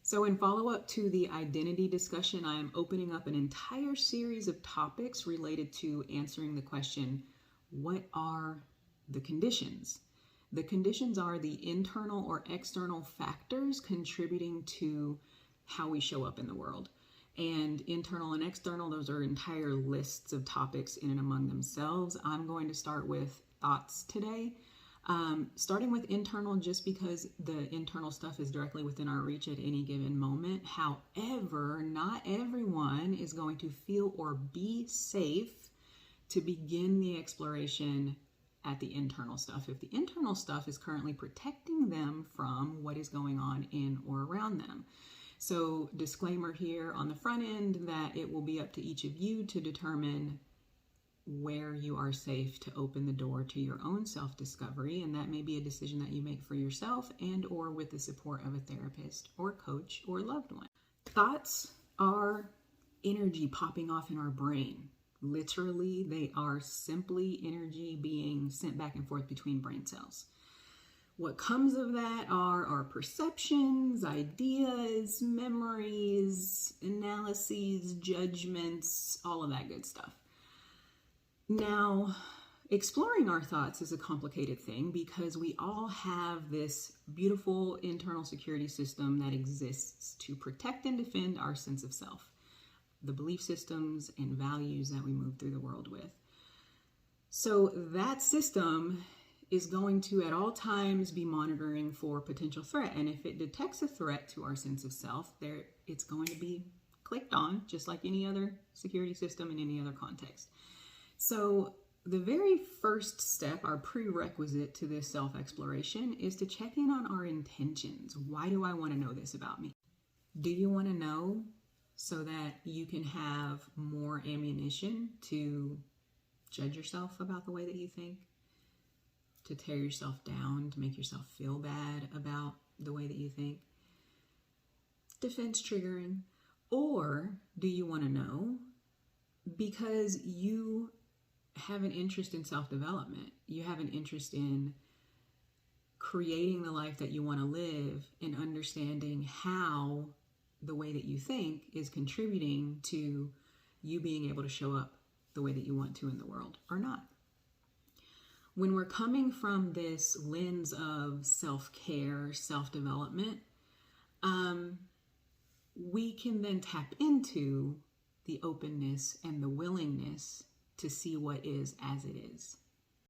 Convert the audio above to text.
So in follow-up to the identity discussion, I am opening up an entire series of topics related to answering the question, what are the conditions? The conditions are the internal or external factors contributing to how we show up in the world. And internal and external, those are entire lists of topics in and among themselves. I'm going to start with thoughts today. Starting with internal, just because the internal stuff is directly within our reach at any given moment. However, not everyone is going to feel or be safe to begin the exploration at the internal stuff if the internal stuff is currently protecting them from what is going on in or around them. So disclaimer here on the front end that it will be up to each of you to determine where you are safe to open the door to your own self-discovery, and that may be a decision that you make for yourself and or with the support of a therapist or coach or loved one. Thoughts are energy popping off in our brain. Literally, they are simply energy being sent back and forth between brain cells. What comes of that are our perceptions, ideas, memories, analyses, judgments, all of that good stuff. Now, exploring our thoughts is a complicated thing because we all have this beautiful internal security system that exists to protect and defend our sense of self, the belief systems and values that we move through the world with. So that system is going to at all times be monitoring for potential threat. And if it detects a threat to our sense of self, it's going to be clicked on, just like any other security system in any other context. So the very first step, our prerequisite to this self-exploration, is to check in on our intentions. Why do I want to know this about me? Do you want to know so that you can have more ammunition to judge yourself about the way that you think, to tear yourself down, to make yourself feel bad about the way that you think? Defense triggering. Or do you want to know because you have an interest in self-development, you have an interest in creating the life that you want to live and understanding how the way that you think is contributing to you being able to show up the way that you want to in the world or not? When we're coming from this lens of self-care, self-development, we can then tap into the openness and the willingness to see what is as it is.